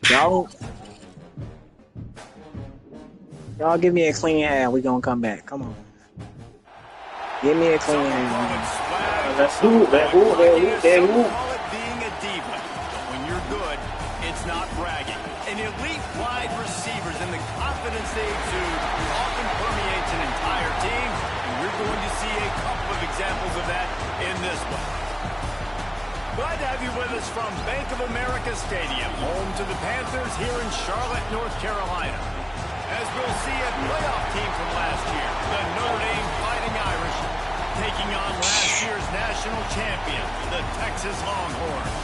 Y'all, y'all give me a clean hand. We gonna come back. Come on. Give me a clean hand. Let's hoop, let's hoop, let's hoop, let's hoop. Call it being a diva, but when you're good, it's not bragging. And elite wide receivers and the confidence they exude often permeates an entire team, and we're going to see a couple of examples of that in this one. Glad to have you with us from Bank of America Stadium, home to the Panthers here in Charlotte, North Carolina. As we'll see a playoff team from last year, the Notre Dame Fighting Irish, taking on last year's national champion, the Texas Longhorns.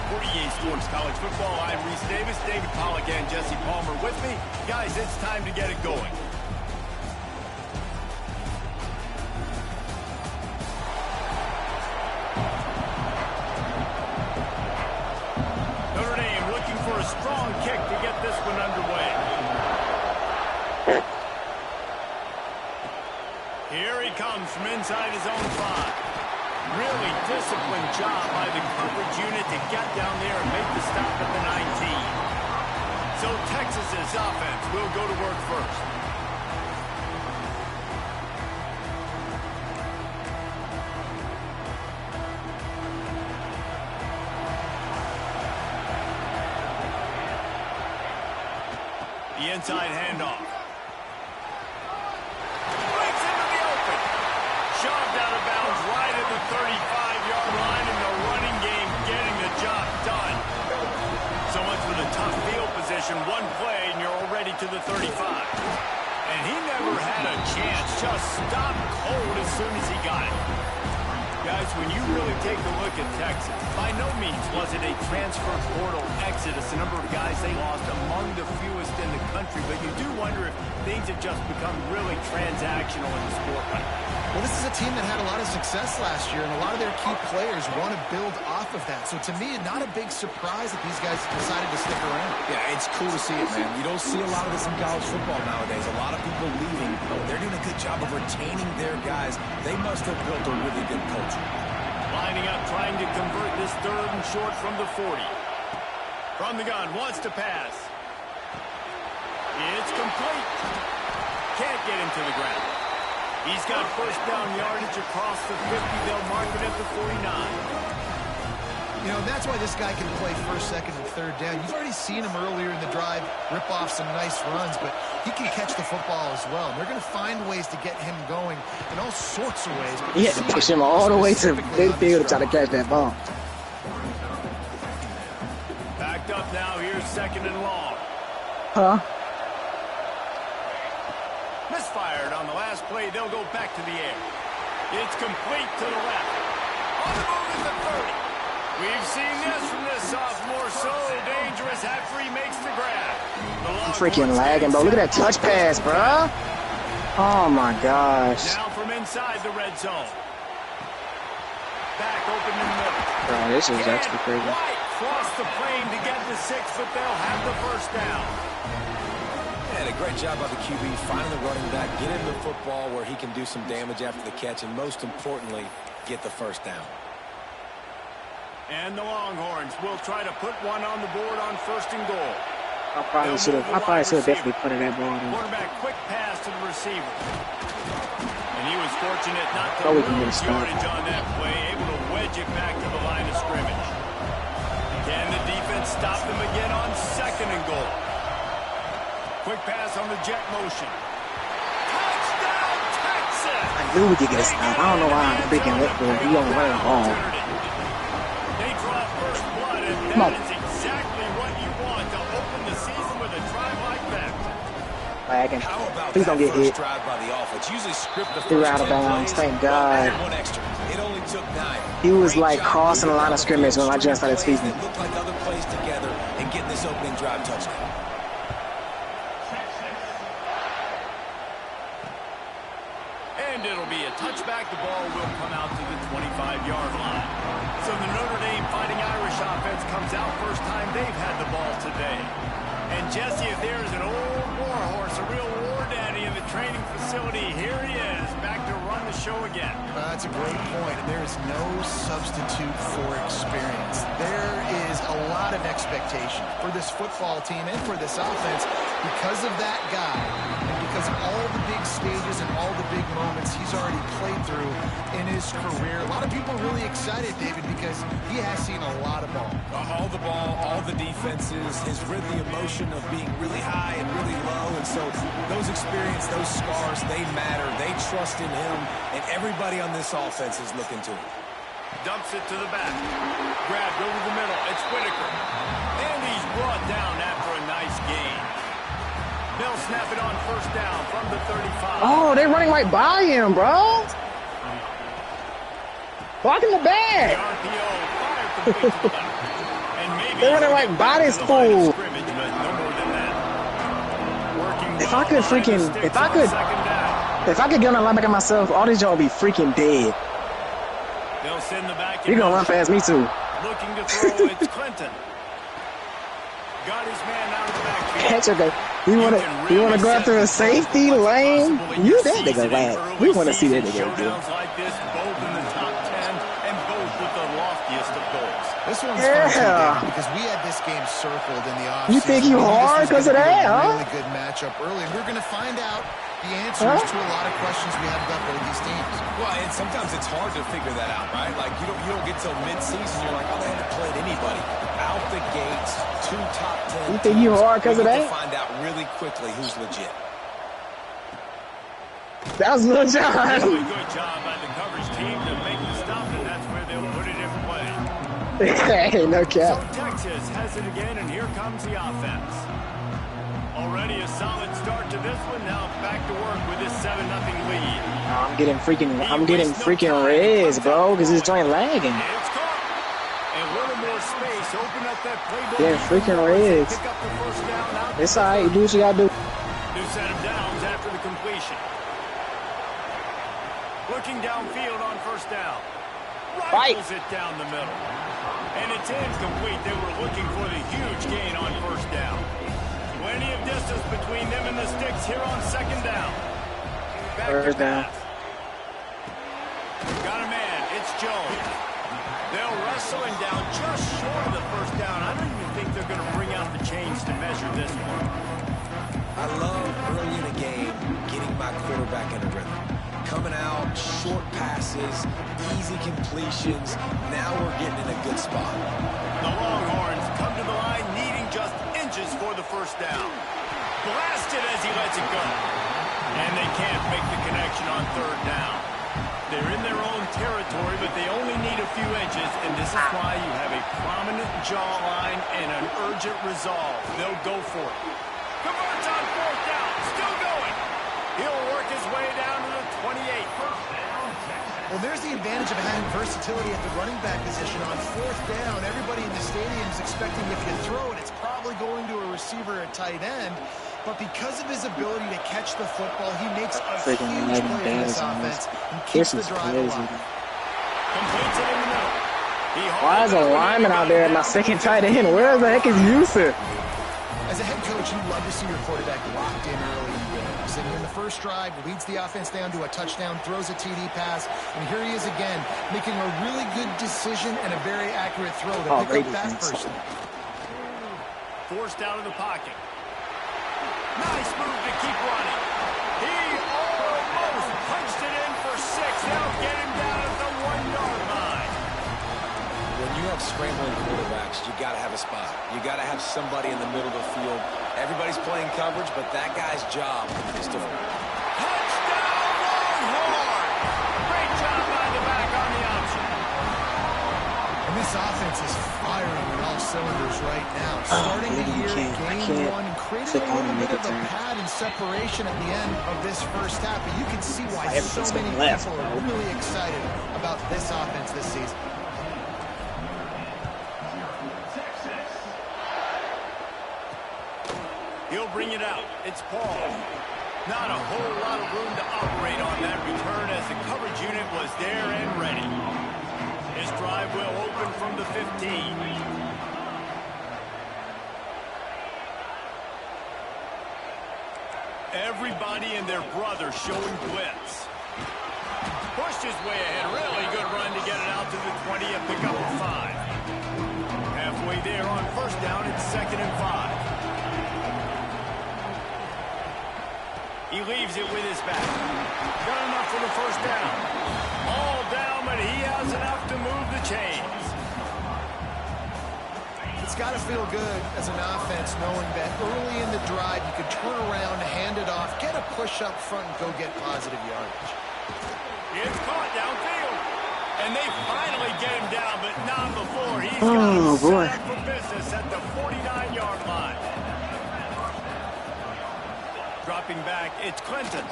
For EA Sports College Football, I'm Reese Davis, David Pollack, and Jesse Palmer with me. Guys, it's time to get it going. Notre Dame looking for a strong kick to get this one underway. Here he comes from inside his own 5. Really disciplined job by the coverage unit to get down there and make the stop at the 19. So Texas's offense will go to work first. The inside handoff. Breaks into the open. Shoved out of bounds right at the 35-yard line, and the running game getting the job done. So much for the tough field position. One play, and you're already to the 35. And he never had a chance. Just stopped cold as soon as he got it. Guys, when you really take a look at Texas, by no means was it a transfer portal exodus. The number of guys they lost among the fewest in the country, but you do wonder if things have just become really transactional in the sport right now. Well, this is a team that had a lot of success last year, and a lot of their key players want to build off of that. So to me, not a big surprise that these guys decided to stick around. Yeah, it's cool to see it, man. You don't see a lot of this in college football nowadays. A lot of people leaving, but they're doing a good job of retaining their guys. They must have built a really good culture. Lining up, trying to convert this 3rd and short from the 40. From the gun, wants to pass. It's complete. Can't get him to the ground. He's got first down yardage across the 50. They'll mark it at the 49. You know, that's why this guy can play 1st, 2nd, and 3rd down. You've already seen him earlier in the drive rip off some nice runs, but he can catch the football as well. And they're going to find ways to get him going in all sorts of ways. He had to push him all the way to midfield to try to catch that ball. Backed up now. Here's 2nd and long. Huh? Misfired on the last play. They'll go back to the air. It's complete to the left. On the move is the 30. We've seen this from this sophomore. So dangerous after he makes the grab. I'm freaking lagging, bro. Look at that touch pass, bro. Oh, my gosh. Now from inside the red zone. Back open in the middle. Bro, this is actually crazy. White crossed the plane to get the 6, but they'll have the first down. And a great job by the QB finding the running back, get him the football where he can do some damage after the catch, and most importantly, get the first down. And the Longhorns will try to put one on the board on 1st and goal. I probably should have definitely put that ball in. Quarterback quick pass to the receiver. And he was fortunate not to we can get a lose stop. yardage on that play, able to wedge it back to the line of scrimmage. Can the defense stop them again on 2nd and goal? Quick pass on the jet motion. Touchdown, Texas! I knew we could get a stop. I don't know why I'm freaking let go. He don't run the ball. They draw first blood, and that is exactly what you want to open the season with a drive like that. Lagging. How about Please don't get hit. drive by the offense? Usually script the Threw first out of 10 bounds. plays. Thank God. One extra. It only took 9. He was Great like job crossing the line of using scrimmage when I just started plays speaking. that look like other plays together and getting this opening drive touchdown. And it'll be a touchback. The ball will come out to the 25-yard line. So the Notre Dame Fighting Irish offense comes out first time they've had the ball today. And Jesse, if there's an old war horse, a real war daddy in the training facility. Here he is, back to run the show again. That's a great point. There is no substitute for experience. There is a lot of expectation for this football team and for this offense because of that guy and because of all the big stages and all the big moments he's already played through in his career. A lot of people really excited, David, because he has seen a lot of ball. All the ball, all the defenses, has rid the emotion of being really high and really low. And so those experience, those scars, they matter. They trust in him, and everybody on this offense is looking to him. Dumps it to the back. Grabbed over the middle. It's Whitaker. And he's brought down after a nice gain. They'll snap it on first down from the 35. Oh, they're running right by him, bro. Blocking the The bag. RPO fired complete to the left. And maybe They're running right by this fool. scrimmage, but no more than that. Working If well I could behind the freaking, sticks if I on could, second down. if I could get on the linebacker myself, all these y'all would be freaking dead. They'll send the back. You gonna run past me too. Looking to throw. It's Clinton. Got his man out of the backfield. Catch okay. You wanna go after a safety lane? You that nigga lad. We wanna see that nigga again. Showdowns like this, both in the top 10 and both with the loftiest of goals. This one's Yeah. fun too, David, because we had this game circled in the offseason. You think you We knew this hard was 'cause of gonna be that, a huh? really good matchup early, and we're going to find out the answers to a lot of questions we have about both these teams. Well, and sometimes it's hard to figure that out, right? Like, you don't get till mid-season, you're like, oh, they haven't played anybody. Out the gates, 2 top 10 You think you teams. hard 'cause We of get that? to find out really quickly who's legit. That was Lil John. Really good job by the coverage team to make the stop, and that's where they'll put it in play. Hey, no So cap. Texas has it again, and here comes the offense. Already a solid start to this one. Now back to work with this 7-0 lead. I'm getting freaking reds, bro, because this joint lagging. It's caught. And a little more space. Open up that playbook. Yeah, freaking reds. Pick up the first down out. It's alright, you do what you gotta do. New set of downs after the completion. Looking downfield on first down. Rifles it down the middle. And it's incomplete. They were looking for the huge gain on first down. Plenty of distance between them and the sticks here on second down. Back to First down. pass. Got a man. It's Jones. They'll wrestle him down just short of the first down. I don't even think they're going to bring out the chains to measure this one. I love early in a game getting my quarterback in a rhythm. Coming out, short passes, easy completions. Now we're getting in a good spot. The Longhorns come to the line needing just inches for the first down. Blasted as he lets it go. And they can't make the connection on third down. They're in their own territory, but they only need a few inches, and this is why you have a prominent jawline and an urgent resolve. They'll go for it. Converts on fourth down. Still going. He'll work his way down to the 28. Well, there's the advantage of having versatility at the running back position. On fourth down, everybody in the stadium is expecting if you throw it, it's probably going to a receiver at tight end. But because of his ability to catch the football, he makes a huge play in this offense and keeps the drive alive. Completes it in the middle. Why is a lineman out there at my second tight end? Where the heck is Yusuf? As a head coach, you love to see your quarterback locked in early in games. And in the first drive, leads the offense down to a touchdown, throws a TD pass, and here he is again, making a really good decision and a very accurate throw to pick up that first down. Forced out of the pocket. Nice move to keep running. He almost punched it in for 6. They'll get him down at the 1-yard line. When you have scrambling quarterbacks, you got to have a spot. You got to have somebody in the middle of the field. Everybody's playing coverage, but that guy's job is to... Touchdown, Longhorn! Great job by the back on the option. And this offense is firing on all cylinders right now. Starting the year, game one, creating a little bit of a pad and separation at the end of this first half. But you can see why so many people are really excited about this offense this season. He'll bring it out. It's Paul. Not a whole lot of room to operate on that return as the coverage unit was there and ready. His drive will open from the 15. Everybody and their brother showing blitz. Pushed his way ahead. Really good run to get it out to the 20 and pick up a 5. Halfway there on first down. It's 2nd and 5. He leaves it with his back. Got enough for the first down. All down, but he has enough to move the chains. It's got to feel good as an offense knowing that early in the drive you can turn around, hand it off, get a push up front, and go get positive yardage. It's caught downfield. And they finally get him down, but not before. He's got set up for business at the 49-yard line. Dropping back, it's Clinton.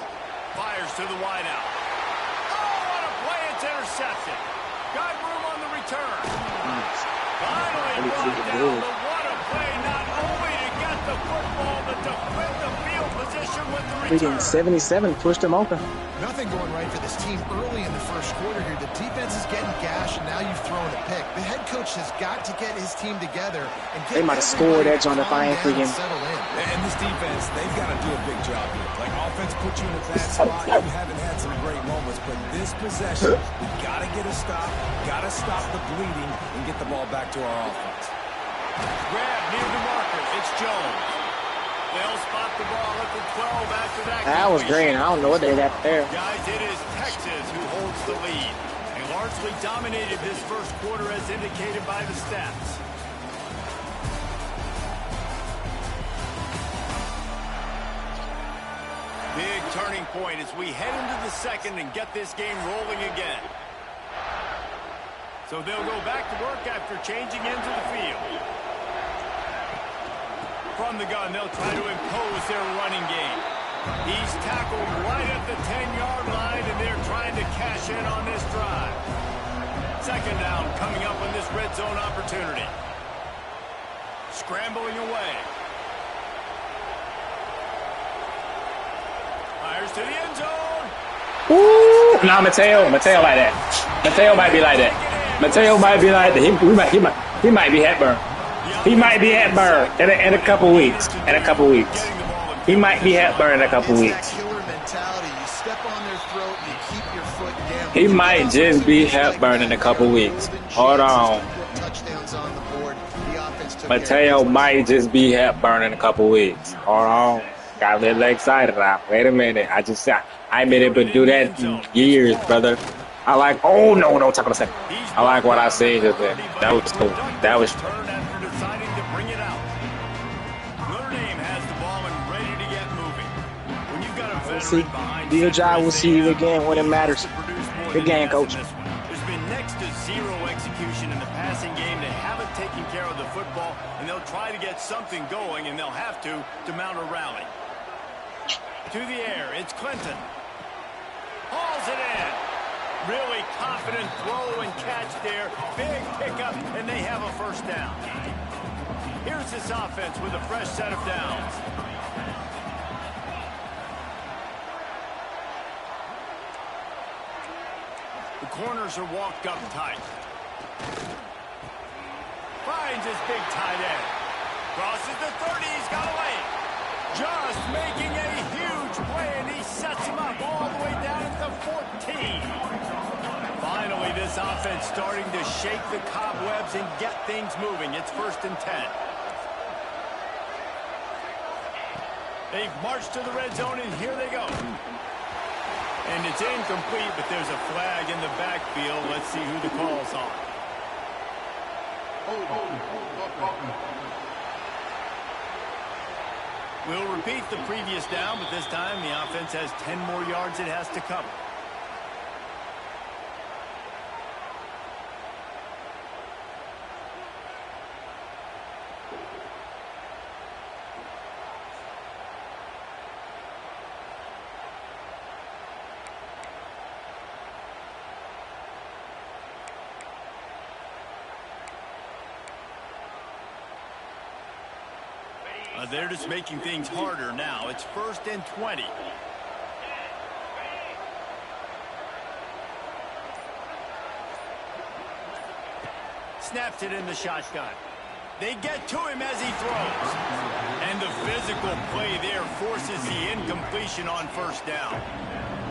Fires to the wideout. Oh, what a play. It's intercepted. Got room on the return. Finally brought down, but what a play. Not only to get the football, but to flip the field position with the return. 77 pushed him open. Nothing going right for this team early in the first quarter here. The defense is getting gashed, and now you've thrown a pick. The head coach has got to get his team together and get they might have scored that on if I ain't freaking. And this defense, they've got to do a big job here. Like, offense put you in a bad spot. You haven't had some great moments, but this possession, we got to get a stop, got to stop the bleeding, and get the ball back to our offense. Grab near the marker. It's Jones. They'll spot the ball at the 12 after that. That was great. I don't know what they got there. Guys, it is Texas who holds the lead. They largely dominated this first quarter as indicated by the stats. Big turning point as we head into the second and get this game rolling again. So they'll go back to work after changing into the field. From the gun, they'll try to impose their running game. He's tackled right at the 10-yard line, and they're trying to cash in on this drive. Second down coming up on this red zone opportunity. Scrambling away. Fires to the end zone. Ooh, nah, Mateo like that. Mateo might be like that. Mateo might be like that. He might be Hepburn. He might be Hepburn in a couple weeks. In a couple weeks. He might be Hepburn in a couple weeks. He might just be Hepburn in a couple weeks. Hold on. Mateo might just be Hepburn in a couple weeks. Hold on. Got a little excited now. Wait a minute. I been able to do that in years, brother. I like. Oh no, talk on a second. I like what I said just there. That was cool. That was. See, do your job. We'll see you again when it matters. Good game, coach. There's been next to zero execution in the passing game. They haven't taken care of the football, and they'll try to get something going, and they'll have to mount a rally. To the air, it's Clinton. Hauls it in. Really confident throw and catch there. Big pickup, and they have a first down. Here's this offense with a fresh set of downs. The corners are walked up tight. Finds his big tight end. Crosses the 30. He's got away. Just making a huge play, and he sets him up all the way down at the 14. Finally, this offense starting to shake the cobwebs and get things moving. It's 1st and 10. They've marched to the red zone, and here they go. And it's incomplete, but there's a flag in the backfield. Let's see who the call's on. We'll repeat the previous down, but this time the offense has 10 more yards it has to cover. They're just making things harder now. It's 1st and 20. Snaps it in the shotgun. They get to him as he throws. And the physical play there forces the incompletion on first down.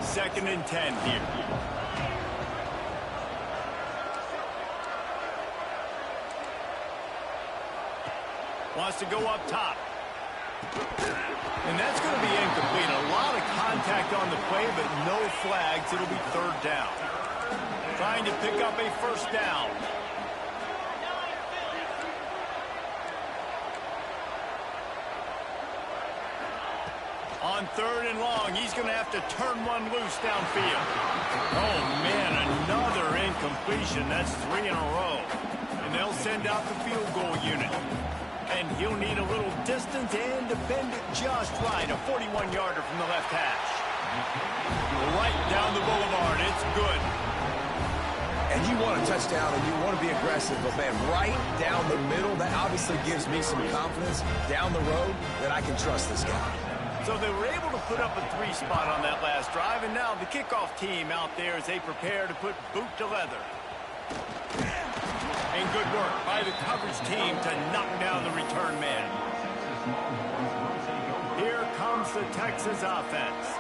2nd and 10 here. Wants to go up top. And that's going to be incomplete. A lot of contact on the play, but no flags. It'll be 3rd down. Trying to pick up a first down. On 3rd and long, he's going to have to turn one loose downfield. Oh, man, another incompletion. That's 3 in a row. And they'll send out the field goal unit. And he'll need a little distance and to bend it just right. A 41-yarder from the left hash. Right down the boulevard. It's good. And you want a touchdown and you want to be aggressive, but, man, right down the middle, that obviously gives me some confidence down the road that I can trust this guy. So they were able to put up a 3 spot on that last drive, and now the kickoff team out there as they prepare to put boot to leather. And good work by the coverage team to knock down the return man. Here comes the Texas offense.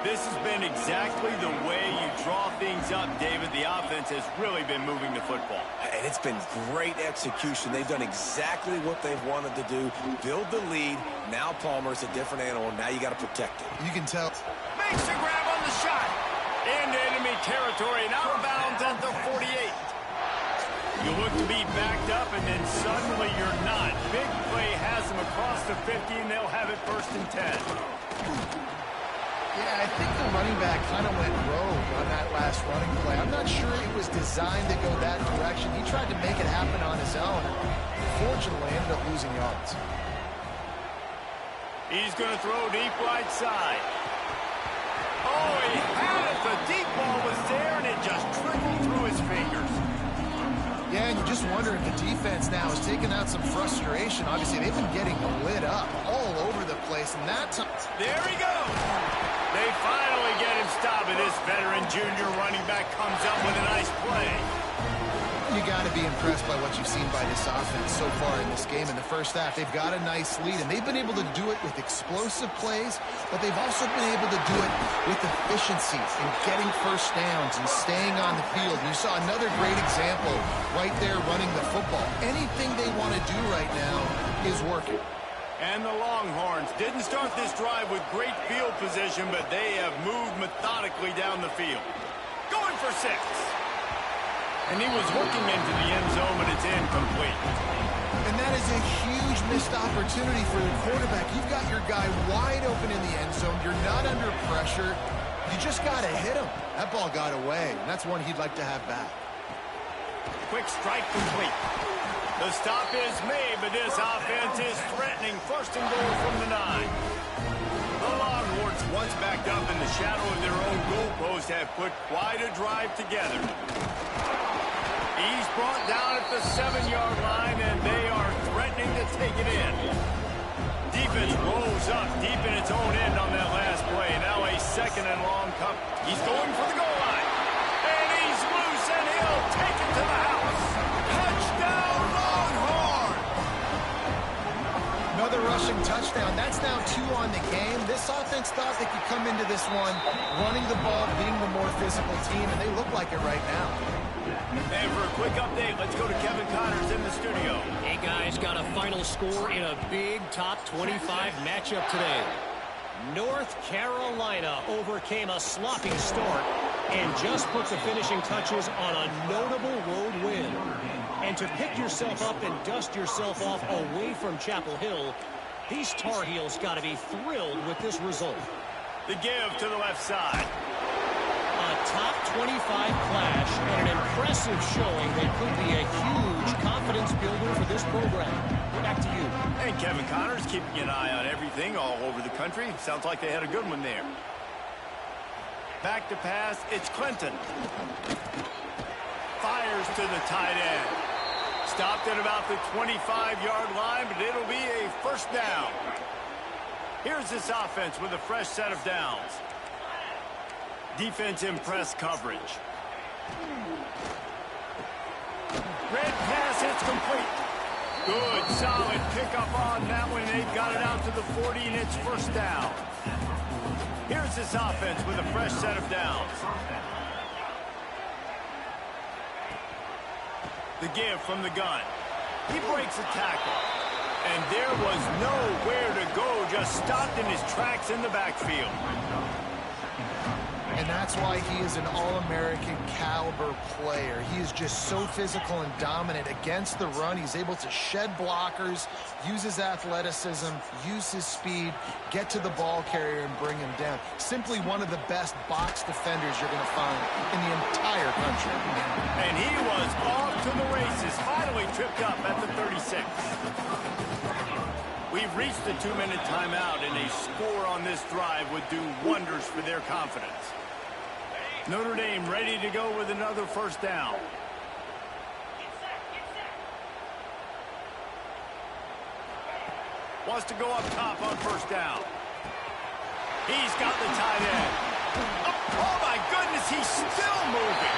This has been exactly the way you draw things up, David. The offense has really been moving the football. And it's been great execution. They've done exactly what they've wanted to do. Build the lead. Now Palmer's a different animal. Now you got to protect it. You can tell. Makes the grab on the shot. Into enemy territory and out of bounds at the 48. You look to be backed up, and then suddenly you're not. Big play has them across the 50, and they'll have it 1st and 10. Yeah, I think the running back kind of went rogue on that last running play. I'm not sure it was designed to go that direction. He tried to make it happen on his own. Fortunately, ended up losing yards. He's going to throw deep right side. Oh, he had it. The deep ball was there, and it just trickled through his fingers. Yeah, and you just wonder if the defense now is taking out some frustration. Obviously, they've been getting lit up all over the place, and that time... There he goes. They finally get him stopped, and this veteran junior running back comes up with a nice play. You got to be impressed by what you've seen by this offense so far in this game. In the first half, they've got a nice lead, and they've been able to do it with explosive plays, but they've also been able to do it with efficiency and getting first downs and staying on the field. And you saw another great example right there running the football. Anything they want to do right now is working. And the Longhorns didn't start this drive with great field position, but they have moved methodically down the field. Going for 6. And he was hooking into the end zone, but it's incomplete. And that is a huge missed opportunity for the quarterback. You've got your guy wide open in the end zone. You're not under pressure. You just got to hit him. That ball got away, and that's one he'd like to have back. Quick strike complete. The stop is made, but this offense is threatening. 1st and goal from the 9. The Longhorns, once backed up in the shadow of their own goalpost, have put quite a drive together. He's brought down at the 7-yard line, and they are threatening to take it in. Defense rolls up deep in its own end on that last play. Now a 2nd and long cup. He's going for the goal line. And he's loose, and he'll take it to the house. Touchdown, Longhorn! Another rushing touchdown. That's now 2 on the game. This offense thought they could come into this one running the ball, being the more physical team, and they look like it right now. And for a quick update, let's go to Kevin Connors in the studio. Hey, guys, got a final score in a big top 25 matchup today. North Carolina overcame a sloppy start and just put the finishing touches on a notable road win. And to pick yourself up and dust yourself off away from Chapel Hill, these Tar Heels got to be thrilled with this result. The give to the left side. A top 25 clash and an impressive showing that could be a huge confidence builder for this program. Back to you. And Kevin Connors keeping an eye on everything all over the country. Sounds like they had a good one there. Back to pass, it's Clinton. Fires to the tight end. Stopped at about the 25-yard line, but it'll be a 1st down. Here's this offense with a fresh set of downs. Defense in press coverage. Red pass, it's complete. Good, solid pickup on that one. They've got it out to the 40, and it's first down. Here's this offense with a fresh set of downs. The give from the gun. He breaks a tackle. And there was nowhere to go, just stopped in his tracks in the backfield. And that's why he is an All-American caliber player. He is just so physical and dominant against the run. He's able to shed blockers, use his athleticism, use his speed, get to the ball carrier and bring him down. Simply one of the best box defenders you're going to find in the entire country. And he was off to the races, finally tripped up at the 36. We've reached the 2-minute timeout, and a score on this drive would do wonders for their confidence. Notre Dame ready to go with another first down. Wants to go up top on first down. He's got the tight end. Oh my goodness, he's still moving.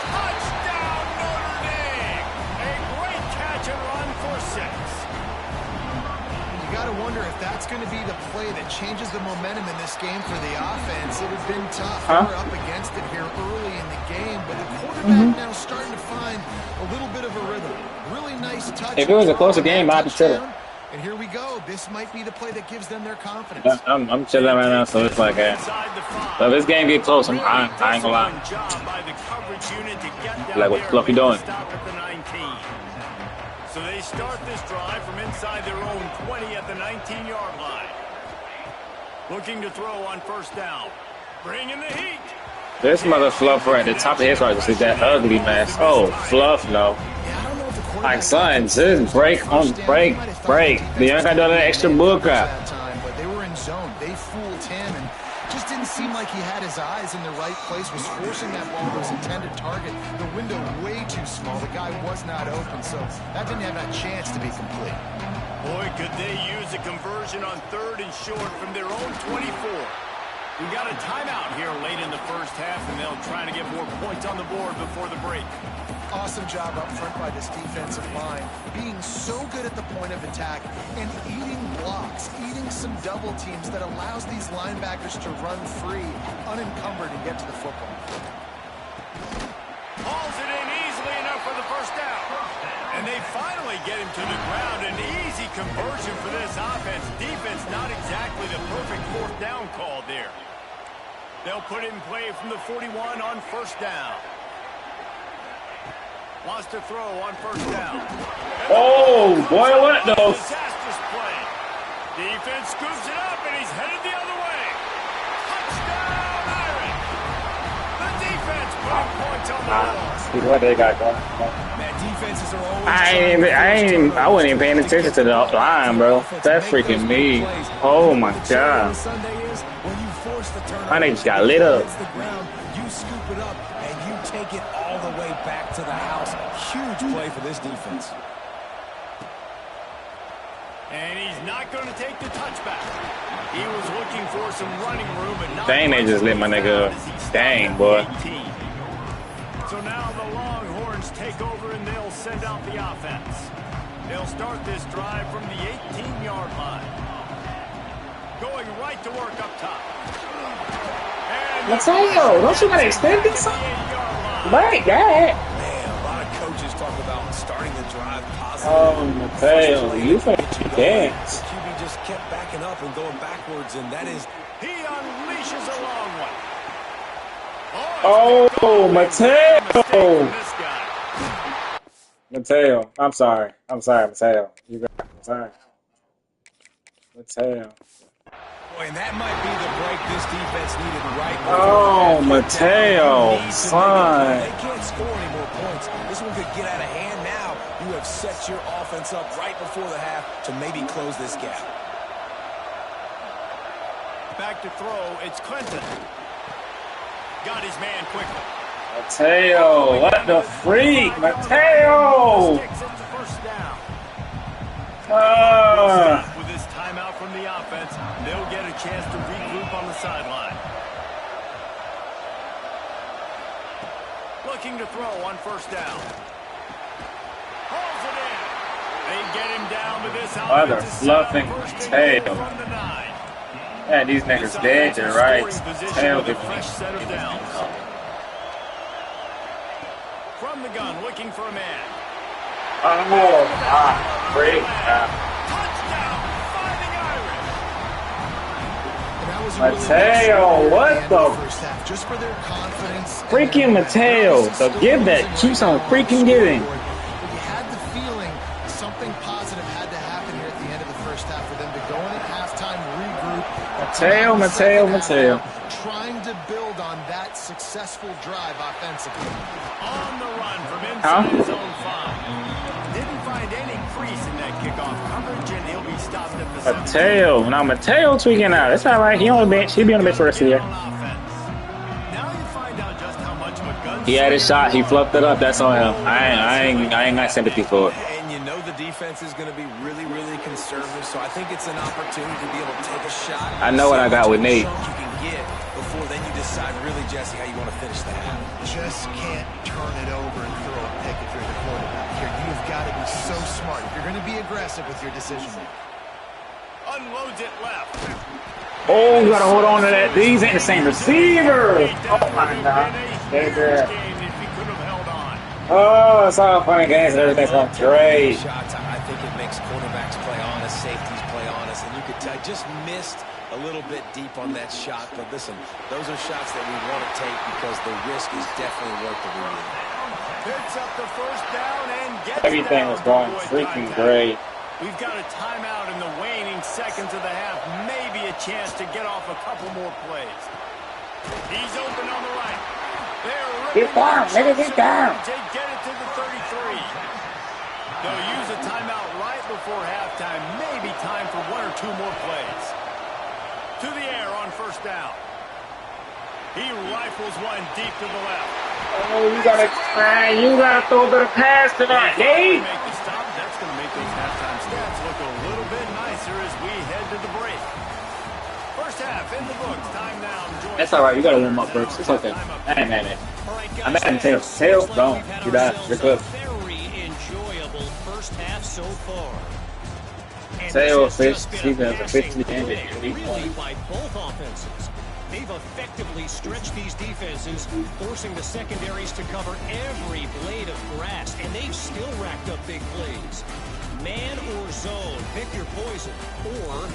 Touchdown, Notre Dame. A great catch and run for 6. You got to wonder if that's going to be the play that changes the momentum in this game for the offense. It had been tough. They were up against it here early in the game, but the quarterback now starting to find a little bit of a rhythm. Really nice touch. If it was a closer game, I'd be chilling. And here we go. This might be the play that gives them their confidence. I'm chilling right now, so it's like, so if this game get close, I ain't gonna lie. Like, what Fluffy doing? So they start this drive from inside their own 20 at the 19-yard line. Looking to throw on first down. Bring in the heat. This mother Fluffer at the top of his right is that ugly mess. Oh, Fluff, no. Like, son, just break. The young guy done an extra book up. But they were in zone. They fooled him and just didn't seem like he had his eyes in the right place, was forcing that ball to his intended target. The window way too small. The guy was not open, so that didn't have a chance to be complete. Boy, could they use a conversion on 3rd and short from their own 24. We got a timeout here late in the first half, and they'll try to get more points on the board before the break. Awesome job up front by this defensive line, being so good at the point of attack and eating blocks, eating some double teams that allows these linebackers to run free, unencumbered, and get to the football. Hauls it in easily enough for the first down. And they finally get him to the ground. An easy conversion for this offense. Defense not exactly the perfect 4th down call there. They'll put it in play from the 41 on first down. Wants to throw on first down. Oh, boy, what the? Disastrous play. Defense scoops it up, and he's headed the other way. Touchdown, Irish. The defense putting points on the board. See what they got going. Man, defenses are always I wasn't even paying attention to the line, bro. That's freaking me. Oh my god. My niggas got lit up. You scoop it up and you take it all the way back to the house. Huge play for this defense. And he's not going to take the touchback. He was looking for some running room, but not. Dang, they just lit my nigga up. Dang, boy. So now the Longhorns take over and they'll send out the offense. They'll start this drive from the 18-yard line. Going right to work up top. Mateo, don't you gotta extend this? My God. Man, a lot of coaches talk about starting the drive positive. Oh, Mateo, you fucking dance. QB just kept backing up and going backwards, and that is. He unleashes a long one. Oh, Mateo. Mateo, I'm sorry, Mateo. You got, I'm sorry. Mateo. Boy, and that might be the break this defense needed right now. Oh, Mateo, son. They can't score any more points. This one could get out of hand now. You have set your offense up right before the half to maybe close this gap. Back to throw, it's Clinton. Got his man quickly. Mateo, what the freak, Mateo! With this timeout from the offense, they'll get a chance to regroup on the sideline. Looking to throw on first down. Hauls it in. They get him down to this Mother offensive fluffing setup, first and tail. goal from the 9. Yeah, these This niggas dead. They're offensive right. scoring position Tail with a giving fresh set of me. downs. From the gun, looking for a man. Oh, great. Touchdown, Fighting Irish. And that was a Mateo, really what nice the- first half, just for their confidence. and Freaking their Mateo, the give that keeps on freaking giving. But you had the feeling something positive had to happen here at the end of the first half for them to go in at halftime, regroup. Mateo, come out in the Mateo, second half Mateo. now, trying to build on that successful drive offensively. On the run from Huh? inside his own 5. Didn't find any crease in that kickoff coverage, and he'll be stopped at the 17. Mateo. Now Mateo tweaking out. It's all right. He on the bench. He'll be on the bench for the rest of the year. On offense. Now you find out just how much of a gun He had his shot. He fluffed it up. That's on him. I ain't got sympathy for it. And you know the defense is going to be really, really conservative, so I think it's an opportunity to be able to take a shot. I know what I got with Nate. You can get before then you decide really, Jesse, how you want to finish the half. Just can't turn it over and throw a pick if you're the quarterback here. You've got to be so smart if you're going to be aggressive with your decision making. unloads it left. Oh, you gotta hold on to that. These ain't the same receivers. Oh my God. They're there. Oh, it's all fun and games and everything's going great. Shots, I think it makes quarterbacks play honest, safeties play honest, and you could tell just missed a little bit deep on that shot. But listen, those are shots that we want to take because the risk is definitely worth the reward. Picks up the first down and gets Everything down. was going freaking great. We've got a timeout in the waning seconds of the half. Maybe a chance to get off a couple more plays. He's open on the right. Get down, nigga, get down. They get it to the 33. They'll use a timeout right before halftime. Maybe time for one or two more plays. To the air on first down. He rifles one deep to the left. Oh, you gotta throw a bit of pass to that, Dave. Make the stop. That's going to make those halftime stats look a little bit nicer as we head to the break. First half in the books. Time now. That's all right. You gotta warm up first. It's okay. I ain't mad at it. I'm mad at Tails. Tails, don't. You die. You're good. Very enjoyable first half so far. And Tails, this has just he been a has a mashing 50 ended. play, really, by both offenses. They've effectively stretched these defenses, forcing the secondaries to cover every blade of grass, and they've still racked up big plays. Man or zone, pick your poison, or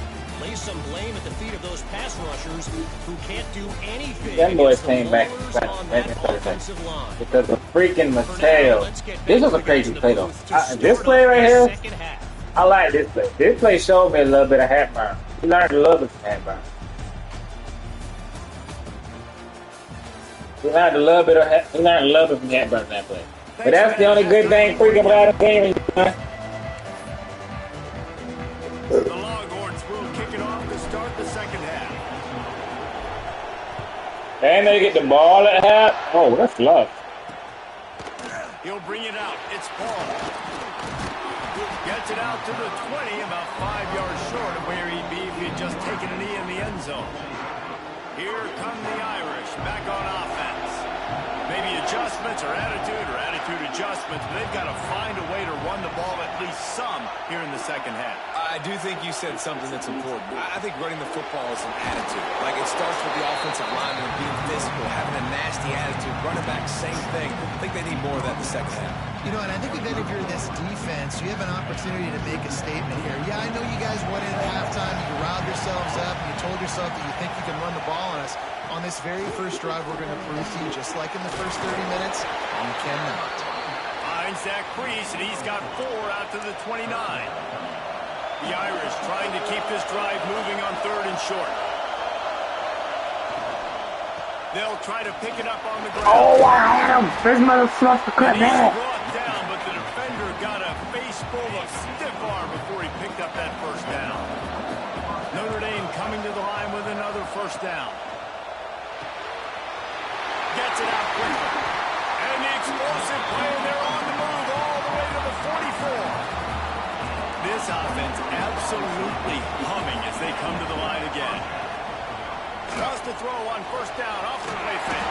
lay some blame at the feet of those pass rushers who can't do anything. Them boys against the came back rollers on that offensive line. because of freaking Mateo. This was a crazy play though. To This start play off right the here, second half. I like this play. This play showed me a little bit of hat burn. He learned to love it from hat burn. He learned to love it from hat burn in that play. But that's the only good thing freaking about the game. The Longhorns will kick it off to start the second half. And they get the ball at half. Oh, that's love. He'll bring it out. It's Paul. Gets it out to the 20, about 5 yards short of where he'd be if he had just taken a knee in the end zone. Here come the Irish back on offense. Maybe adjustments or attitude adjustments, but they've got to find a way to run the ball at least some here in the second half. I do think you said something that's important. I think running the football is an attitude. Like it starts with the offensive lineman being physical, having a nasty attitude. Running back, same thing. I think they need more of that in the second half. You know, and I think again, if you're this defense, you have an opportunity to make a statement here. Yeah, I know you guys went in at halftime, you riled yourselves up, and you told yourself that you think you can run the ball on us. On this very first drive, we're going to prove to you, just like in the first 30 minutes, you cannot. Finds that crease, and he's got 4 out to the 29. The Irish trying to keep this drive moving on 3rd and short. They'll try to pick it up on the ground. Oh, wow. This motherfucker cut He's that. brought down, but the defender got a face full of stiff arm before he picked up that first down. Notre Dame coming to the line with another first down. Gets it out quickly. And the explosive play, and they're on the move all the way to the 44. This offense absolutely humming as they come to the line again. Just to throw on first down off the play fake.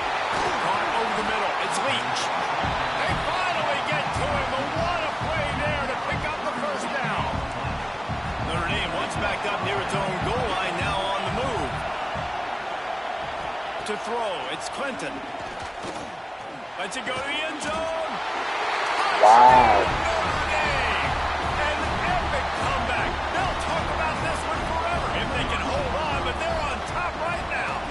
Caught over the middle. It's Leach. They finally get to him. But what a play there to pick up the first down. Gets back up near its own goal line, now on the move. To throw, it's Clinton. Lets it go to the end zone. Wow. Notre Dame. An epic comeback. They'll talk about this one forever if they can hold on, but they're on top right now.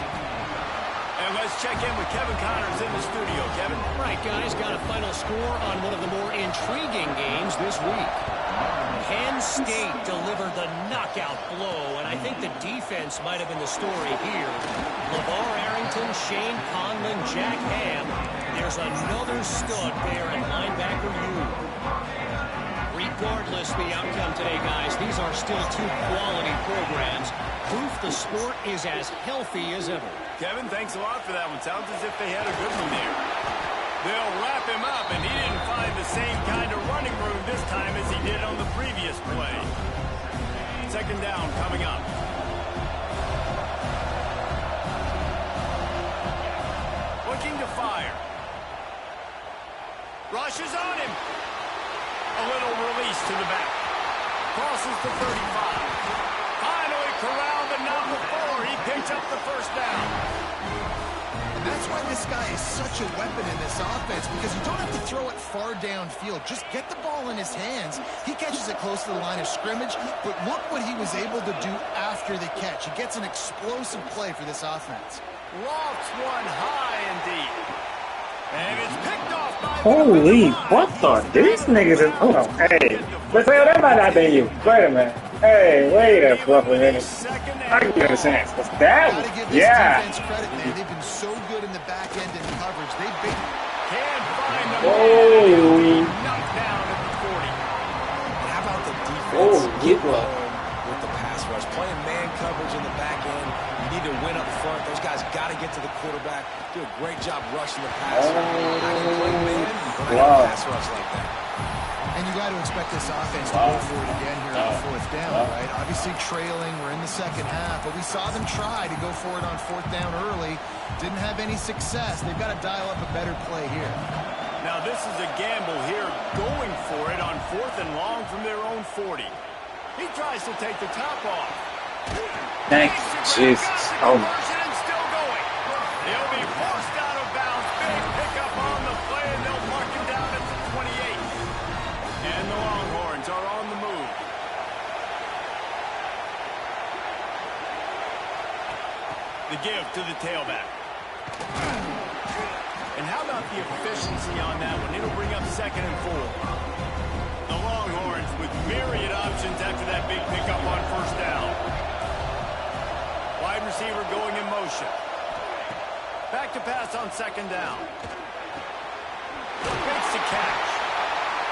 And let's check in with Kevin Connors in the studio. Kevin? Right, guys, got a final score on one of the more intriguing games this week. Penn State delivered the knockout blow, and I think the defense might have been the story here. LeVar Arrington, Shane Conlon, Jack Ham. There's another stud there at linebacker U. Regardless the outcome today, guys, these are still two quality programs. Proof the sport is as healthy as ever. Kevin, thanks a lot for that one. Sounds as if they had a good one there. They'll wrap him up, and he didn't find the same kind of running room this time as he did on the previous play. Second down coming up. Looking to fire. Rushes on him. A little release to the back. Crosses the 35. Finally corralled, but not before. He picks up the first down. And that's why this guy is such a weapon in this offense, because you don't have to throw it far downfield. Just get the ball in his hands. He catches it close to the line of scrimmage, but look what he was able to do after the catch. He gets an explosive play for this offense. Lofts one high indeed. And it's picked off by Holy, what the? These niggas is. Hold on. Hey. Let's say that might not be you. Wait a minute. Hey, wait a fucking minute. I can give it a chance. Cause that Gotta give this defense credit, man. They've been so good in the back end in coverage. They've been... Can't find the Holy. knocked down at the 40. How about the defense Oh, get getting up. going with the pass rush? Playing man coverage in the back end. You need to win up front. Those guys got to get to the quarterback. Do a great job rushing the passer. I can play man, but I got a pass rush like that. And you got to expect this offense to go for it again here on fourth down, right? Obviously trailing. We're in the second half, but we saw them try to go for it on fourth down early. Didn't have any success. They've got to dial up a better play here. Now this is a gamble here, going for it on fourth and long from their own 40. He tries to take the top off. Thank you, Jesus. Oh, And still going. He'll be forced out of bounds. Big pickup on the play, and they'll mark him down at the 28. And the Longhorns are on the move. The give to the tailback. And how about the efficiency on that one? It'll bring up second and 4. The Longhorns with myriad options after that big pickup on first down. Wide receiver going in motion. Back to pass on second down. Makes the catch.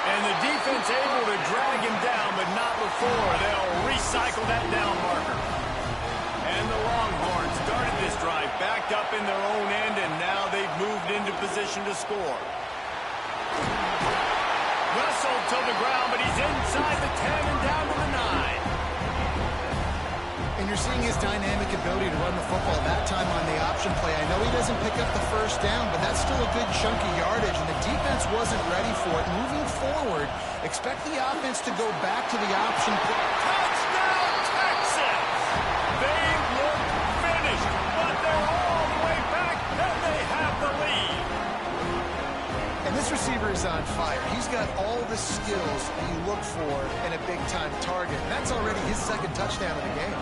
And the defense able to drag him down, but not before. They'll recycle that down marker. And the Longhorns started this drive backed up in their own end, and now they've moved into position to score. Wrestled to the ground, but he's inside the 10 and down to the 9. And you're seeing his dynamic ability to run the football that time on the option play. I know he doesn't pick up the first down, but that's still a good chunk of yardage, and the defense wasn't ready for it. Moving forward, expect the offense to go back to the option play. Touchdown, Texas! They look finished, but they're all the way back, and they have the lead. And this receiver is on fire. He's got all the skills you look for in a big-time target. And that's already his second touchdown of the game.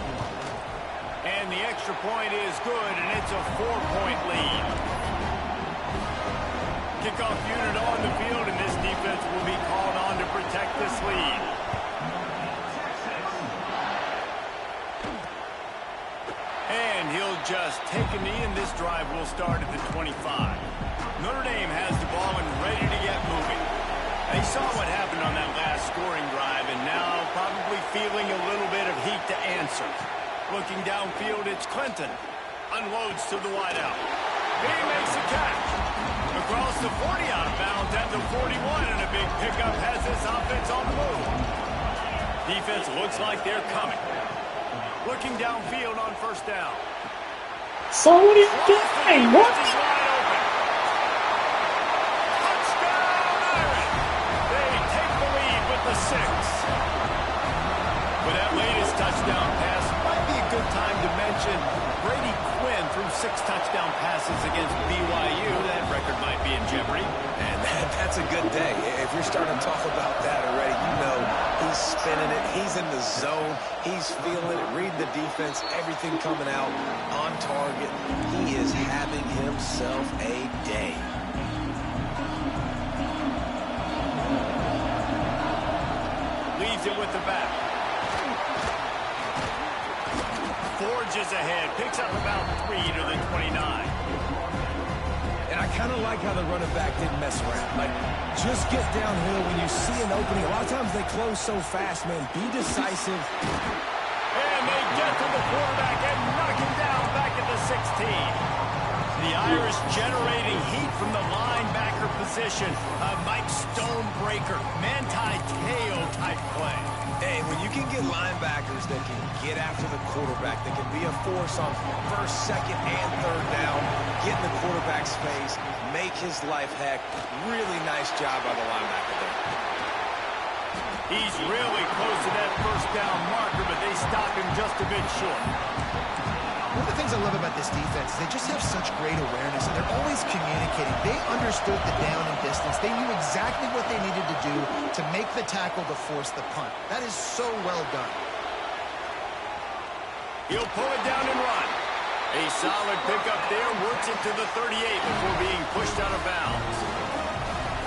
And the extra point is good, and it's a 4-point lead. Kickoff unit on the field, and this defense will be called on to protect this lead. And he'll just take a knee, and this drive will start at the 25. Notre Dame has the ball and ready to get moving. They saw what happened on that last scoring drive, and now probably feeling a little bit of heat to answer. Looking downfield, it's Clinton. Unloads to the wideout. He makes a catch. Across the 40 out of bounds at the 41, and a big pickup has this offense on the move. Defense looks like they're coming. Looking downfield on first down. so what are you doing? What? He's wide open. Touchdown, Irish. They take the lead with the 6. With that latest touchdown, touchdown pass. Might be a good time to mention Brady Quinn threw 6 touchdown passes against BYU. That record might be in jeopardy. And that's a good day. If you're starting to talk about that already, you know he's spinning it. He's in the zone. He's feeling it, reading the defense, everything coming out on target. He is having himself a day. Leaves it with the back. Forges ahead. Picks up about 3 to the 29. And I kind of like how the running back didn't mess around. Like, just get downhill when you see an opening. A lot of times they close so fast, man. Be decisive. And they get to the quarterback and knock him down back at the 16. The Irish generating heat from the linebacker position. A Mike Stonebreaker, Manti Te'o type play. Hey, when you can get linebackers that can get after the quarterback, that can be a force on first, second, and third down, get in the quarterback's face, make his life heck. Really nice job by the linebacker there. He's really close to that first down marker, but they stop him just a bit short. One of the things I love about this defense is they just have such great awareness, and they're always communicating. They understood the down and distance. They knew exactly what they needed to do to make the tackle to force the punt. That is so well done. He'll pull it down and run. A solid pickup there, works it to the 38 before being pushed out of bounds.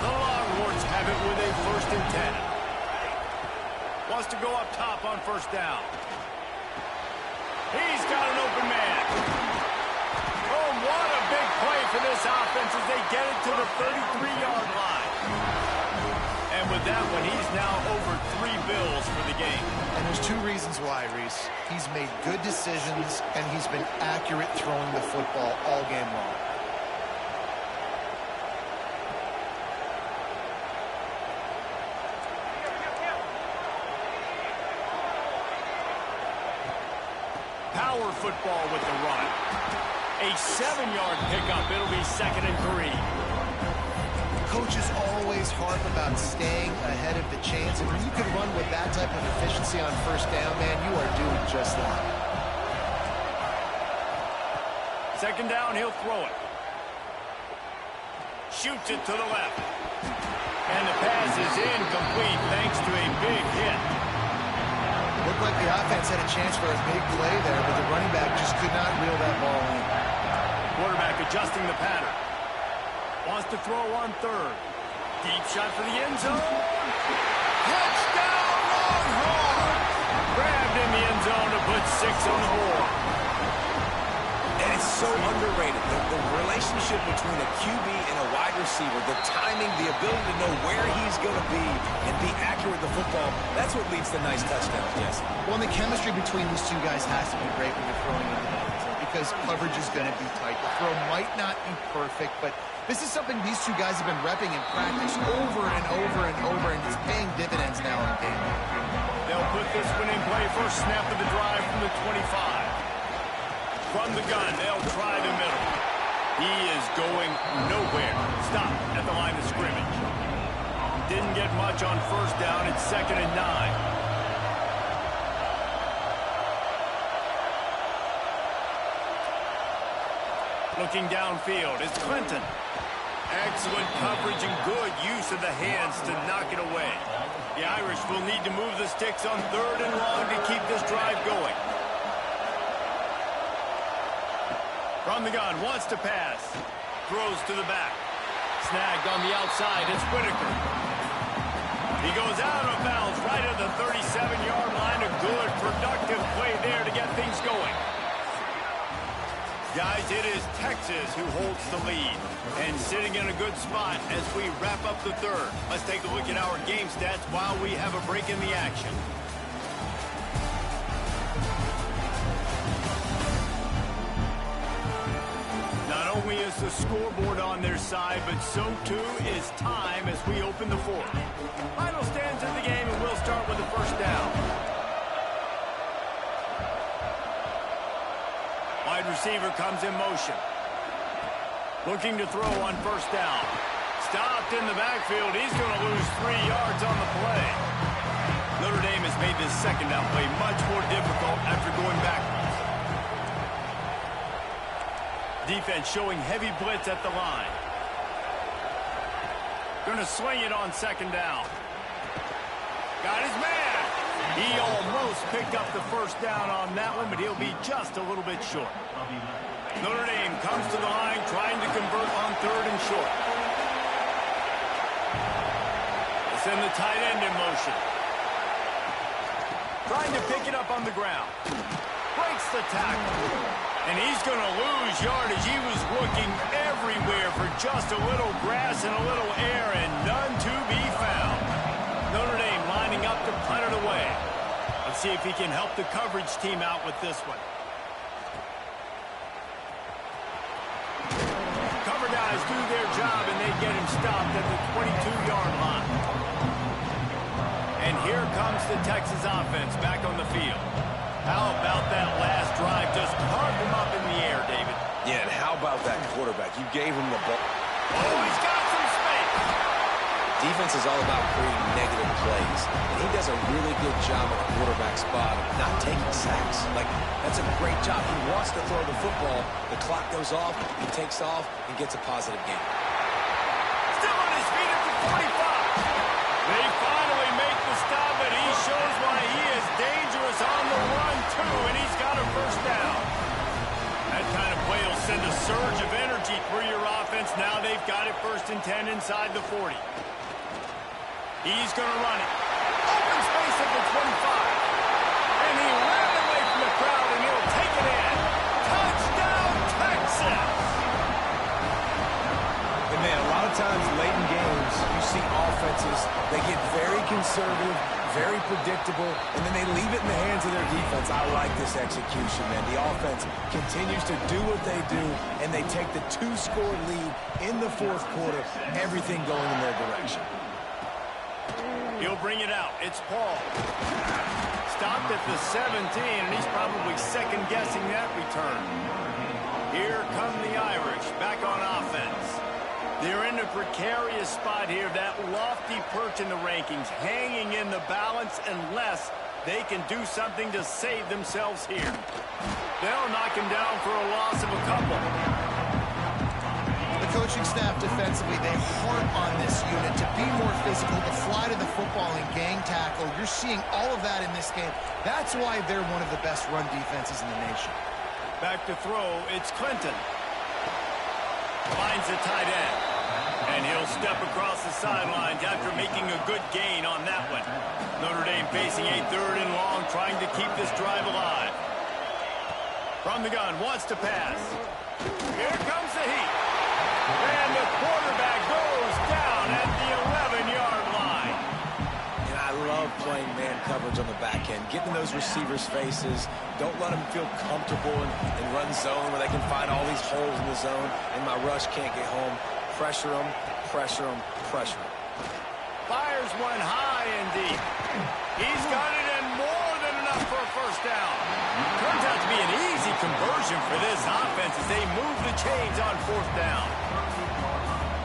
The Longhorns have it with a 1st and 10. Wants to go up top on first down. He's got an open man. Oh, what a big play for this offense as they get it to the 33-yard line. And with that one, he's now over 3 bills for the game. And there's 2 reasons why, Reese. He's made good decisions, and he's been accurate throwing the football all game long. Power football with the run. A 7-yard pickup. It'll be 2nd and 3. Coaches always harp about staying ahead of the chains, and when you can run with that type of efficiency on first down, man, you are doing just that. 2nd down, he'll throw it. Shoots it to the left. And the pass is incomplete thanks to a big hit. Looked like the offense had a chance for a big play there, but the running back just could not reel that ball in. Quarterback adjusting the pattern. Wants to throw on 3rd. Deep shot for the end zone. Touchdown, Longhorn! Grabbed in the end zone to put 6 on the board. And it's so underrated. The relationship between a QB and a wide receiver, the timing, the ability to know where he's going to be and be accurate with the football, that's what leads to nice touchdowns, Jesse. Well, the chemistry between these 2 guys has to be great when you're throwing into the end zone because coverage is going to be tight. The throw might not be perfect, but this is something these 2 guys have been repping in practice over and over and over, and it's paying dividends now in the game. They'll put this one in play. First snap of the drive from the 25. From the gun, they'll try the middle. He is going nowhere. Stop at the line of scrimmage. Didn't get much on first down. It's 2nd and 9. Looking downfield, it's Clinton. Excellent coverage and good use of the hands to knock it away. The Irish will need to move the sticks on 3rd and long to keep this drive going. From the gun, wants to pass. Throws to the back. Snagged on the outside, it's Whitaker. He goes out of bounds right at the 37-yard line. A good, productive play there to get things going. Guys, it is Texas who holds the lead and sitting in a good spot as we wrap up the 3rd. Let's take a look at our game stats while we have a break in the action. Not only is the scoreboard on their side, but so too is time as we open the 4th. Final stands of the game, and we'll start with the first down. Wide receiver comes in motion. Looking to throw on first down. Stopped in the backfield. He's going to lose 3 yards on the play. Notre Dame has made this second down play much more difficult after going backwards. Defense showing heavy blitz at the line. Going to swing it on second down. Got his man. He almost picked up the first down on that one, but he'll be just a little bit short. Notre Dame comes to the line trying to convert on third and short. They send the tight end in motion. Trying to pick it up on the ground. Breaks the tackle. And he's going to lose yardage. He was looking everywhere for just a little grass and a little air, and none to be found. Notre Dame lining up to punt it away. Let's see if he can help the coverage team out with this one. Cover guys do their job, and they get him stopped at the 22-yard line. And here comes the Texas offense back on the field. How about that last drive? Just carved him up in the air, David. Yeah, and how about that quarterback? You gave him the ball. Oh, he's got some space. Defense is all about creating negative plays, and he does a really good job at the quarterback spot of not taking sacks. Like, that's a great job. He wants to throw the football. The clock goes off, he takes off, and gets a positive gain. Still on his feet at the 45. They finally make the stop, but he shows why he is dangerous on the run, too, and he's got a first down. That kind of play will send a surge of energy through your offense. Now they've got it 1st and 10 inside the 40. He's going to run it. Open space at the 25. And he ran away from the crowd, and he'll take it in. Touchdown, Texas! And man, a lot of times late in games, you see offenses, they get very conservative, very predictable, and then they leave it in the hands of their defense. I like this execution, man. The offense continues to do what they do, and they take the 2-score lead in the 4th quarter, everything going in their direction. He'll bring it out. It's Paul. Stopped at the 17, and he's probably second-guessing that return. Here come the Irish back on offense. They're in a precarious spot here, that lofty perch in the rankings, hanging in the balance unless they can do something to save themselves here. They'll knock him down for a loss of a couple. The coaching staff defensively, they harp on this unit to be more physical, to fly to the football and gang tackle. You're seeing all of that in this game. That's why they're one of the best run defenses in the nation. Back to throw, it's Clinton. Finds the tight end. And he'll step across the sidelines after making a good gain on that one. Notre Dame facing a 3rd and long, trying to keep this drive alive. From the gun, wants to pass. Here comes the heat. And the quarterback goes down at the 11-yard line. And I love playing man coverage on the back end, getting those receivers' faces. Don't let them feel comfortable and run zone where they can find all these holes in the zone, and my rush can't get home. Pressure them, pressure them, pressure them. Fires one high and deep. He's got it and more than enough for a first down. Turns out to be an easy conversion for this offense as they move the chains on 4th down.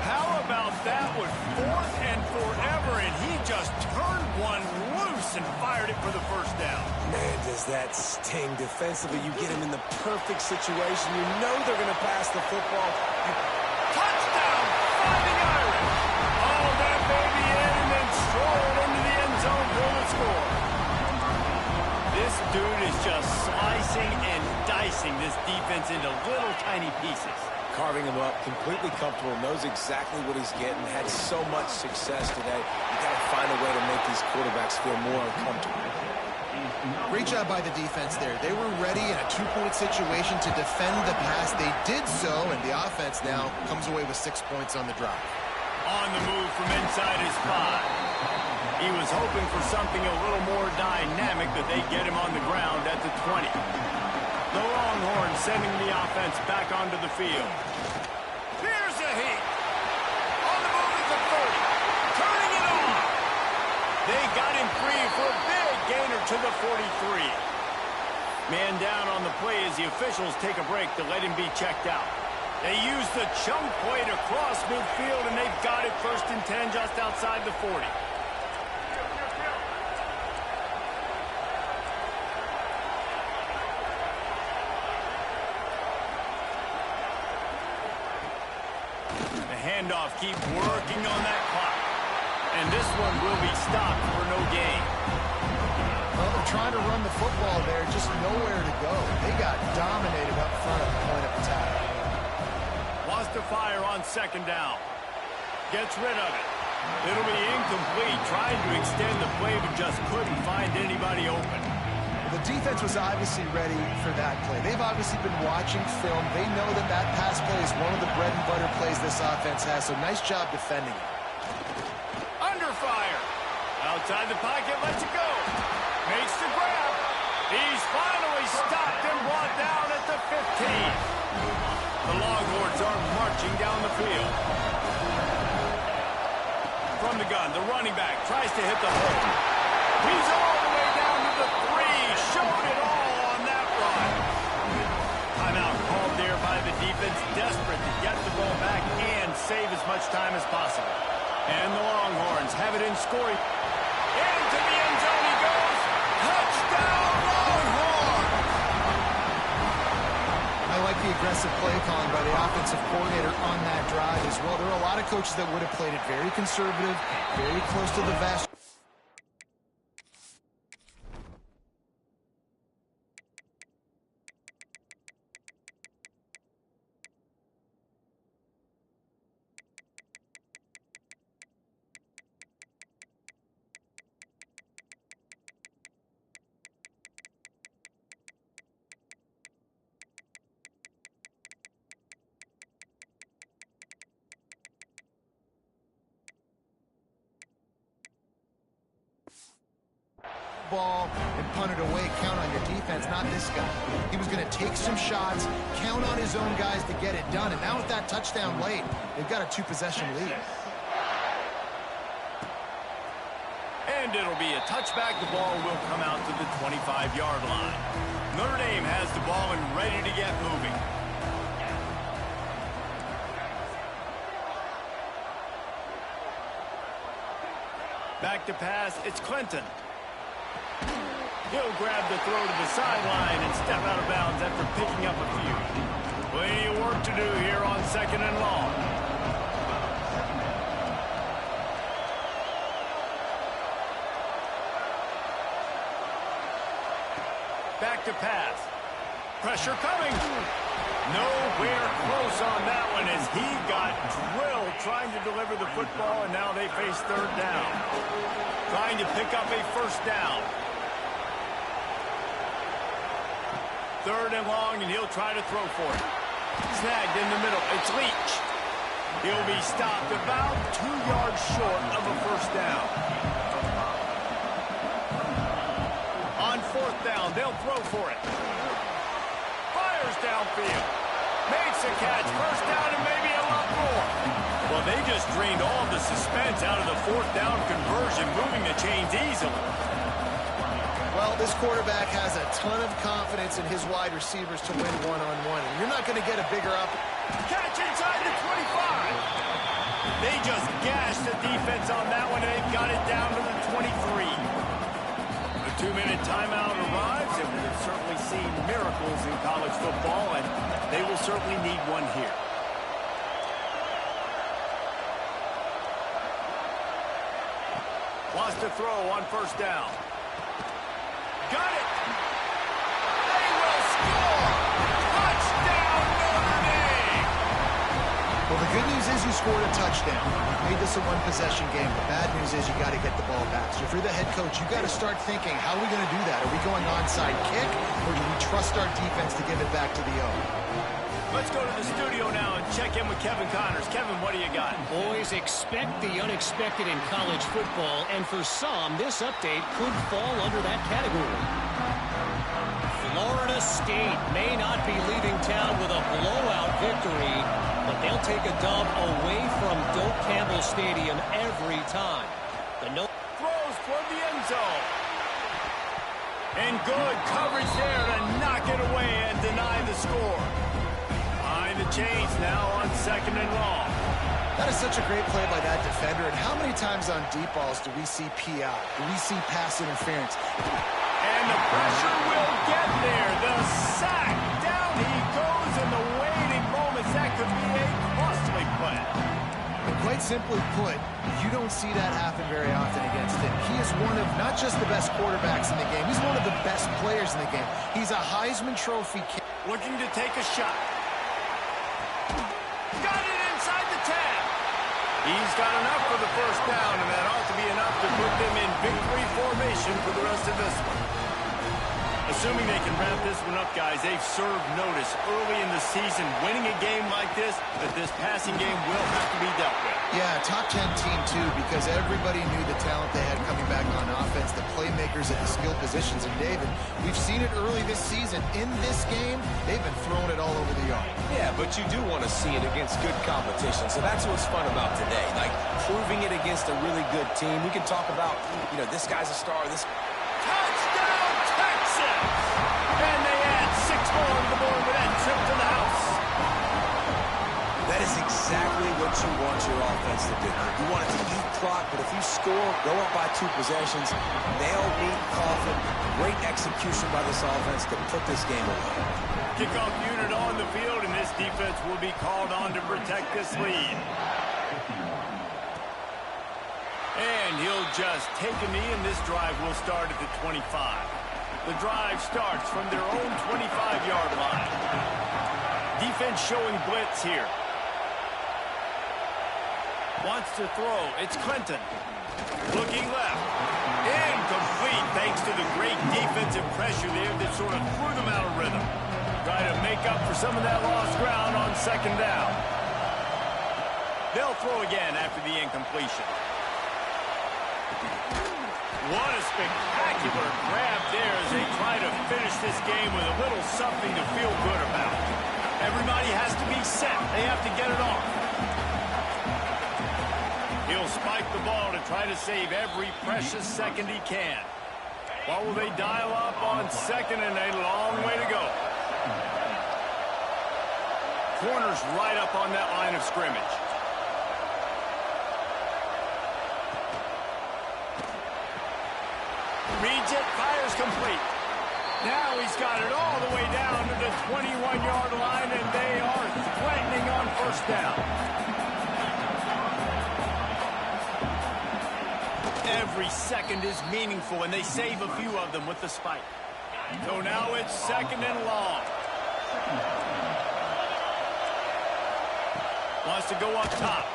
How about that with 4th and forever, and he just turned one loose and fired it for the first down. Man, does that sting defensively. You get him in the perfect situation. You know they're going to pass the football. Touchdown, Fighting Irish. Oh, that baby in and then stroll it into the end zone for the score. This dude is just slicing and dicing this defense into little tiny pieces. Carving him up, completely comfortable, knows exactly what he's getting, had so much success today. You got to find a way to make these quarterbacks feel more uncomfortable. Great job by the defense there. They were ready in a 2-point situation to defend the pass. They did so, and the offense now comes away with 6 points on the drive. On the move from inside his 5. He was hoping for something a little more dynamic, but they get him on the ground at the 20. The Longhorns sending the offense back onto the field. Here's a heat. On the move at the 30. Turning it on. They got him free for a big gainer to the 43. Man down on the play as the officials take a break to let him be checked out. They use the chunk play to cross midfield, and they've got it 1st and 10 just outside the 40. handoff. Keep working on that clock. And this one will be stopped for no gain. Well, they're trying to run the football there, just nowhere to go. They got dominated up front at the point of attack. Wants to fire on second down. Gets rid of it. It'll be incomplete, trying to extend the play, but just couldn't find anybody open. The defense was obviously ready for that play. They've obviously been watching film. They know that that pass play is one of the bread and butter plays this offense has, so nice job defending it. Under fire. Outside the pocket, lets it go. Makes the grab. He's finally stopped and brought down at the 15. The Longhorns are marching down the field. From the gun, the running back tries to hit the hole. He's all the way down to the 3. Showed it all on that run. Timeout called there by the defense, desperate to get the ball back and save as much time as possible. And the Longhorns have it in scoring. Into the end zone he goes. Touchdown, Longhorns! I like the aggressive play calling by the offensive coordinator on that drive as well. There are a lot of coaches that would have played it very conservative, very close to the vest. Ball and punt it away. Count on your defense, not this guy. He was going to take some shots, count on his own guys to get it done. And now with that touchdown late, they've got a 2-possession lead. And it'll be a touchback. The ball will come out to the 25-yard line. Notre Dame has the ball and ready to get moving. Back to pass. It's Clinton. He'll grab the throw to the sideline and step out of bounds after picking up a few. Plenty of work to do here on second and long. Back to pass. Pressure coming. Nowhere close on that one as he got drilled trying to deliver the football, and now they face third down. Trying to pick up a first down. Third and long, and he'll try to throw for it. Snagged in the middle. It's Leach. He'll be stopped about 2 yards short of a first down. On fourth down, they'll throw for it. Fires downfield. Makes a catch. First down and maybe a lot more. Well, they just drained all the suspense out of the fourth down conversion, moving the chains easily. Well, this quarterback has a ton of confidence in his wide receivers to win one-on-one. And you're not going to get a bigger up. Catch inside the 25. They just gashed the defense on that one, and they've got it down to the 23. The 2-minute timeout arrives, and we've certainly seen miracles in college football, and they will certainly need one here. Wants to throw on first down. Got it! They will score! Touchdown, Notre Dame! Well, the good news is you scored a touchdown. You made this a one-possession game. The bad news is you got to get the ball back. So if you're the head coach, you got to start thinking, how are we going to do that? Are we going onside kick, or do we trust our defense to give it back to the O? Let's go to the studio now and check in with Kevin Connors. Kevin, what do you got? Boys, expect the unexpected in college football, and for some, this update could fall under that category. Florida State may not be leaving town with a blowout victory, but they'll take a dub away from Doak Campbell Stadium every time. Throws toward the end zone. And good coverage there to knock it away and deny the score. Behind the chains now on second and long. That is such a great play by that defender. And how many times on deep balls do we see PI? Do we see pass interference? And the pressure will get there. The sack. Down he goes in the waiting moments. That could be a costly play. simply put, you don't see that happen very often against him. He is one of not just the best quarterbacks in the game, he's one of the best players in the game. He's a Heisman Trophy kid. Looking to take a shot. Got it inside the 10. He's got enough for the first down, and that ought to be enough to put them in victory formation for the rest of this one. Assuming they can wrap this one up, guys, they've served notice early in the season. Winning a game like this, that this passing game will have to be dealt with. Yeah, top 10 team, too, because everybody knew the talent they had coming back on offense, the playmakers at the skill positions. And, David, we've seen it early this season. In this game, they've been throwing it all over the yard. Yeah, but you do want to see it against good competition. So that's what's fun about today. Like, proving it against a really good team. We can talk about, you know, this guy's a star, this... Touchdown, Texas! And they add 6 more to the board with that trip to the house. That is exactly what you want your offense to do. You want it to eat clock, but if you score, go up by 2 possessions, nail, meet, coffin, great execution by this offense to put this game away. Kickoff unit on the field, and this defense will be called on to protect this lead. And he'll just take a knee, and this drive will start at the 25. The drive starts from their own 25-yard line. Defense showing blitz here. Wants to throw. It's Clinton. Looking left. Incomplete thanks to the great defensive pressure there that sort of threw them out of rhythm. Try to make up for some of that lost ground on second down. They'll throw again after the incompletion. What a spectacular grab there as they try to finish this game with a little something to feel good about. Everybody has to be set. They have to get it off. He'll spike the ball to try to save every precious second he can. What will they dial up on second and a long way to go? Corner's right up on that line of scrimmage. Reads it, fires complete. Now he's got it all the way down to the 21-yard line, and they are threatening on first down. Every second is meaningful, and they save a few of them with the spike. So now it's second and long. Wants to go up top.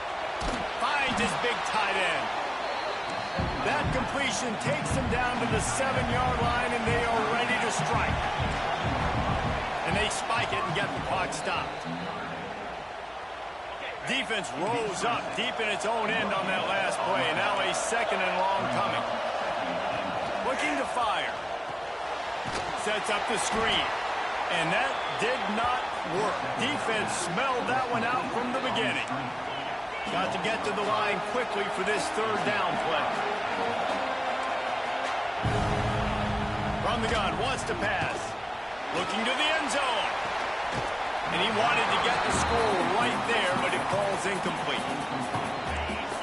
Finds his big tight end. That completion takes them down to the 7-yard line, and they are ready to strike. And they spike it and get the clock stopped. Defense rolls up deep in its own end on that last play. Now a second and long coming. Looking to fire. Sets up the screen. And that did not work. Defense smelled that one out from the beginning. Got to get to the line quickly for this third down play. From the gun, wants to pass. Looking to the end zone. And he wanted to get the score right there, but it falls incomplete.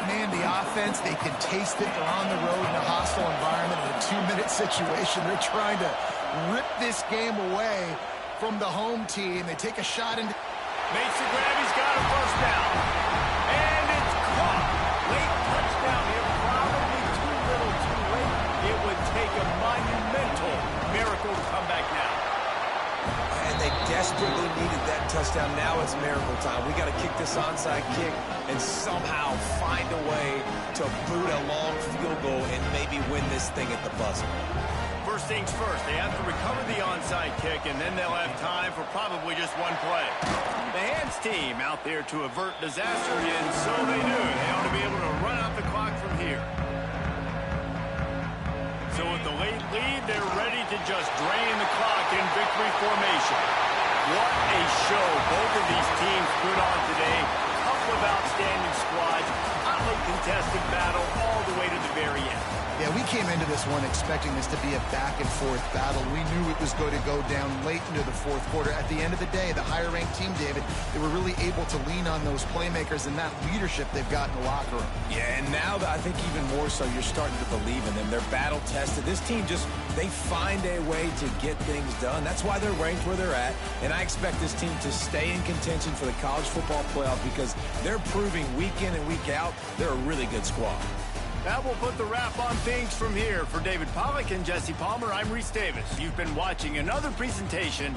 Man, the offense, they can taste it. They're on the road in a hostile environment in a 2-minute situation. They're trying to rip this game away from the home team. They take a shot into... Makes the grab, he's got a first down. And it's caught. Late touchdown here, probably too little too late. It would take a monumental miracle to come back now. And they desperately needed that touchdown. Now it's miracle time. We got to kick this onside kick and somehow find a way to boot a long field goal and maybe win this thing at the buzzer. First things first, they have to recover the onside kick, and then they'll have time for probably just one play. The hands team out there to avert disaster, and so they do. They ought to be able to run out the clock from here. So with the late lead, they're ready to just drain the clock in victory formation. What a show both of these teams put on today. Couple of outstanding squads, hotly contested battle all the way to the very end. Yeah, we came into this one expecting this to be a back-and-forth battle. We knew it was going to go down late into the fourth quarter. At the end of the day, the higher-ranked team, David, they were really able to lean on those playmakers and that leadership they've got in the locker room. Yeah, and now I think even more so, you're starting to believe in them. They're battle-tested. This team they find a way to get things done. That's why they're ranked where they're at, and I expect this team to stay in contention for the college football playoff because They're proving week in and week out they're a really good squad. That will put the wrap on things from here. For David Pollack and Jesse Palmer, I'm Reese Davis. You've been watching another presentation